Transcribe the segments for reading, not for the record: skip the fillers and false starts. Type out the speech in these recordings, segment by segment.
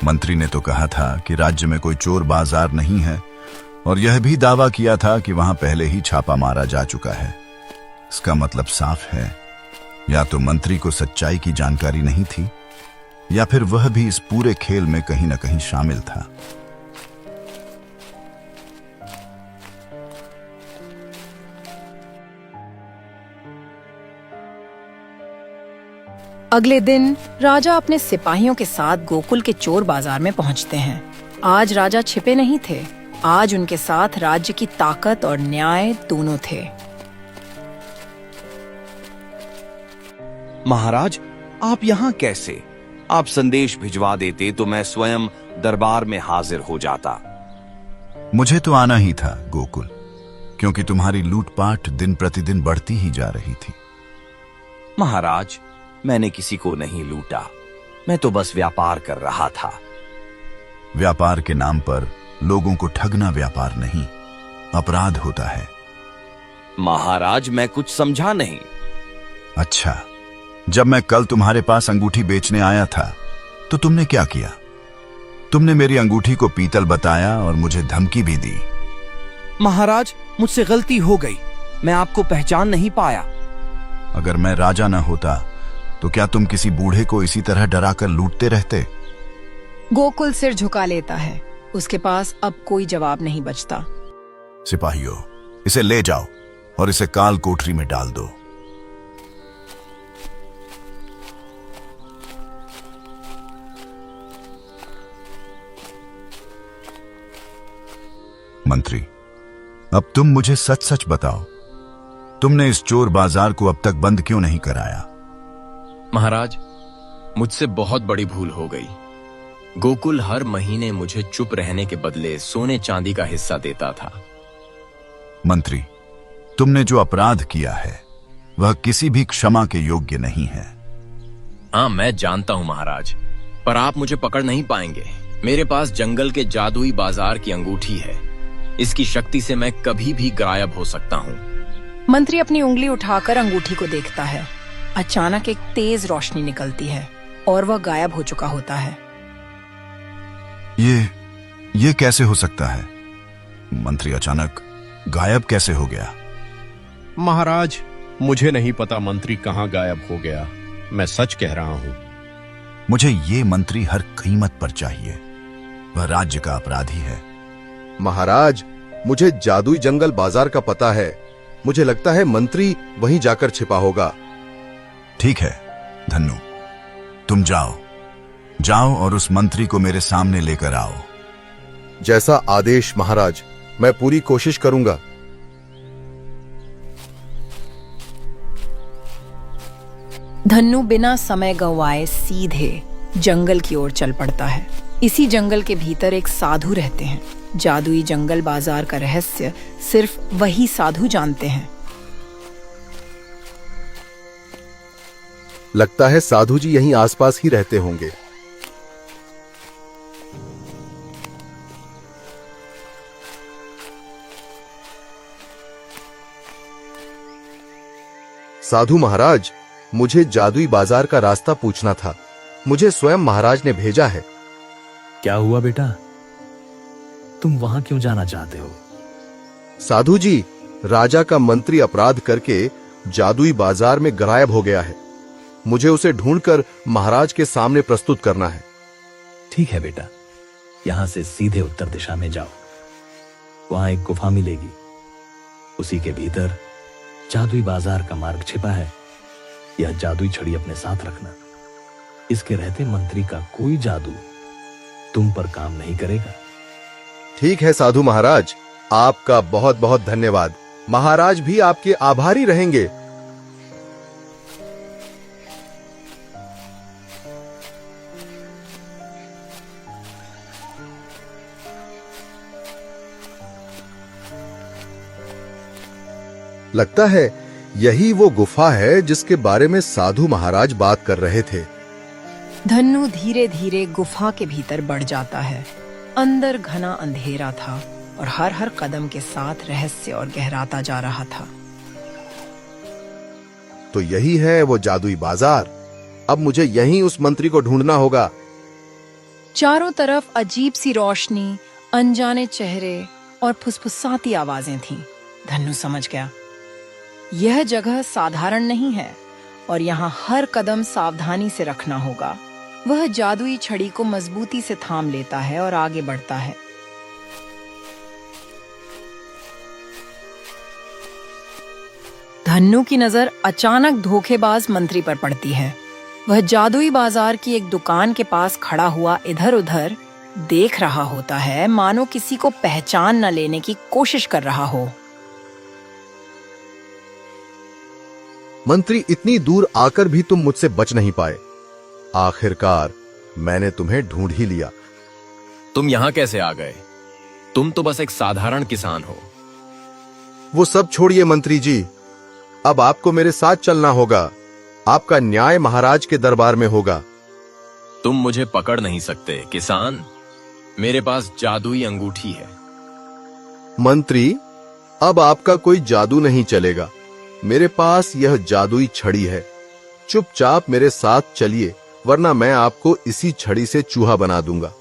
मंत्री ने तो कहा था कि राज्य में कोई चोर बाजार नहीं है और यह भी दावा किया था कि वहां पहले ही छापा मारा जा चुका है। इसका मतलब साफ है, या तो मंत्री को सच्चाई की जानकारी नहीं थी या फिर वह भी इस पूरे खेल में कहीं ना कहीं शामिल था। अगले दिन राजा अपने सिपाहियों के साथ गोकुल के चोर बाजार में पहुंचते हैं। आज राजा छिपे नहीं थे, आज उनके साथ राज्य की ताकत और न्याय दोनों थे। महाराज, आप यहाँ कैसे? आप संदेश भिजवा देते तो मैं स्वयं दरबार में हाजिर हो जाता। मुझे तो आना ही था गोकुल, क्योंकि तुम्हारी लूटपाट दिन प्रतिदिन बढ़ती ही जा रही थी। महाराज, मैंने किसी को नहीं लूटा, मैं तो बस व्यापार कर रहा था। व्यापार के नाम पर लोगों को ठगना व्यापार नहीं, अपराध होता है। महाराज, मैं कुछ समझा नहीं। अच्छा, जब मैं कल तुम्हारे पास अंगूठी बेचने आया था तो तुमने क्या किया? तुमने मेरी अंगूठी को पीतल बताया और मुझे धमकी भी दी। महाराज, मुझसे गलती हो गई, मैं आपको पहचान नहीं पाया। अगर मैं राजा न होता तो क्या तुम किसी बूढ़े को इसी तरह डराकर लूटते रहते? गोकुल सिर झुका लेता है, उसके पास अब कोई जवाब नहीं बचता। सिपाहियों, इसे ले जाओ और इसे काल कोठरी में डाल दो। मंत्री, अब तुम मुझे सच सच बताओ, तुमने इस चोर बाजार को अब तक बंद क्यों नहीं कराया? महाराज, मुझसे बहुत बड़ी भूल हो गई। गोकुल हर महीने मुझे चुप रहने के बदले सोने चांदी का हिस्सा देता था। मंत्री, तुमने जो अपराध किया है वह किसी भी क्षमा के योग्य नहीं है। हाँ, मैं जानता हूं महाराज, पर आप मुझे पकड़ नहीं पाएंगे। मेरे पास जंगल के जादुई बाजार की अंगूठी है, इसकी शक्ति से मैं कभी भी गायब हो सकता हूँ। मंत्री अपनी उंगली उठाकर अंगूठी को देखता है। अचानक एक तेज रोशनी निकलती है और वह गायब हो चुका होता है। ये कैसे हो सकता है? मंत्री अचानक गायब कैसे हो गया? महाराज, मुझे नहीं पता मंत्री कहाँ गायब हो गया, मैं सच कह रहा हूँ। मुझे ये मंत्री हर कीमत पर चाहिए, वह राज्य का अपराधी है। महाराज, मुझे जादुई जंगल बाजार का पता है, मुझे लगता है मंत्री वहीं जाकर छिपा होगा। ठीक है धन्नु, तुम जाओ और उस मंत्री को मेरे सामने लेकर आओ। जैसा आदेश महाराज, मैं पूरी कोशिश करूंगा। धन्नु बिना समय गंवाए सीधे जंगल की ओर चल पड़ता है। इसी जंगल के भीतर एक साधु रहते हैं। जादुई जंगल बाजार का रहस्य सिर्फ वही साधु जानते हैं। लगता है साधु जी यहीं आसपास ही रहते होंगे। साधु महाराज, मुझे जादुई बाजार का रास्ता पूछना था, मुझे स्वयं महाराज ने भेजा है। क्या हुआ बेटा, तुम वहां क्यों जाना चाहते हो? साधु जी, राजा का मंत्री अपराध करके जादुई बाजार में गायब हो गया है, मुझे उसे ढूंढकर महाराज के सामने प्रस्तुत करना है। ठीक है बेटा, यहां से सीधे उत्तर दिशा में जाओ, वहां एक गुफा मिलेगी, उसी के भीतर जादुई बाजार का मार्ग छिपा है। यह जादुई छड़ी अपने साथ रखना, इसके रहते मंत्री का कोई जादू तुम पर काम नहीं करेगा। ठीक है साधु महाराज, आपका बहुत बहुत धन्यवाद, महाराज भी आपके आभारी रहेंगे। लगता है यही वो गुफा है जिसके बारे में साधु महाराज बात कर रहे थे। धन्नु धीरे धीरे गुफा के भीतर बढ़ जाता है। अंदर घना अंधेरा था और हर हर कदम के साथ रहस्य और गहराता जा रहा था। तो यही है वो जादुई बाजार, अब मुझे यहीं उस मंत्री को ढूंढना होगा। चारों तरफ अजीब सी रोशनी, अनजाने चेहरे और फुसफुसाती आवाजें थीं। धन्नू समझ गया, यह जगह साधारण नहीं है और यहाँ हर कदम सावधानी से रखना होगा। वह जादुई छड़ी को मजबूती से थाम लेता है और आगे बढ़ता है। धन्नू की नजर अचानक धोखेबाज मंत्री पर पड़ती है। वह जादुई बाजार की एक दुकान के पास खड़ा हुआ इधर उधर देख रहा होता है, मानो किसी को पहचान न लेने की कोशिश कर रहा हो। मंत्री, इतनी दूर आकर भी तुम मुझसे बच नहीं पाए। आखिरकार मैंने तुम्हें ढूंढ ही लिया। तुम यहाँ कैसे आ गए? तुम तो बस एक साधारण किसान हो। वो सब छोड़िए मंत्री जी, अब आपको मेरे साथ चलना होगा। आपका न्याय महाराज के दरबार में होगा। तुम मुझे पकड़ नहीं सकते किसान। मेरे पास जादुई अंगूठी है। मंत्री, अब आपका कोई जादू नहीं चलेगा। मेरे पास यह जादुई छड़ी है। चुपचाप मेरे साथ चलिए, वरना मैं आपको इसी छड़ी से चूहा बना दूंगा।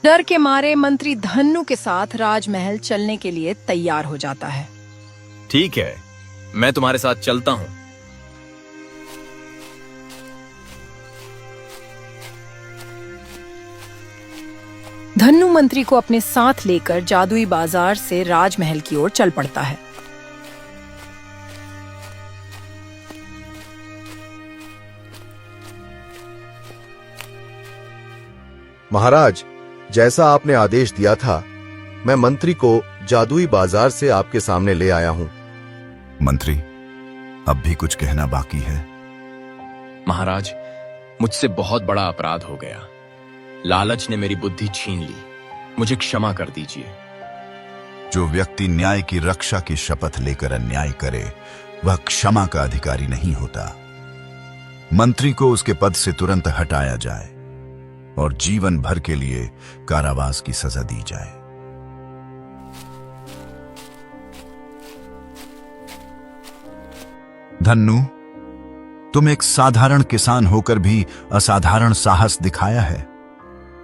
डर के मारे मंत्री धन्नू के साथ राजमहल चलने के लिए तैयार हो जाता है। ठीक है, मैं तुम्हारे साथ चलता हूं। धन्नू मंत्री को अपने साथ लेकर जादुई बाजार से राजमहल की ओर चल पड़ता है। महाराज, जैसा आपने आदेश दिया था, मैं मंत्री को जादुई बाजार से आपके सामने ले आया हूं। मंत्री, अब भी कुछ कहना बाकी है? महाराज, मुझसे बहुत बड़ा अपराध हो गया। लालच ने मेरी बुद्धि छीन ली। मुझे क्षमा कर दीजिए। जो व्यक्ति न्याय की रक्षा की शपथ लेकर अन्याय करे, वह क्षमा का अधिकारी नहीं होता। मंत्री को उसके पद से तुरंत हटाया जाए और जीवन भर के लिए कारावास की सजा दी जाए। धन्नू, तुम एक साधारण किसान होकर भी असाधारण साहस दिखाया है।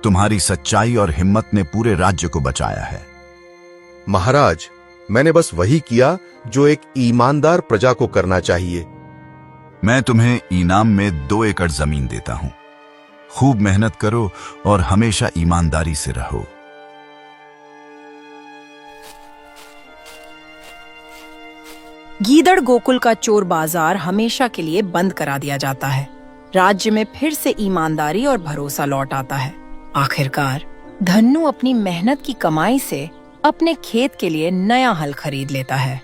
तुम्हारी सच्चाई और हिम्मत ने पूरे राज्य को बचाया है। महाराज, मैंने बस वही किया जो एक ईमानदार प्रजा को करना चाहिए। मैं तुम्हें इनाम में 2 एकड़ जमीन देता हूं। खूब मेहनत करो और हमेशा ईमानदारी से रहो। गीदड़ गोकुल का चोर बाजार हमेशा के लिए बंद करा दिया जाता है। राज्य में फिर से ईमानदारी और भरोसा लौट आता है। आखिरकार धन्नू अपनी मेहनत की कमाई से अपने खेत के लिए नया हल खरीद लेता है।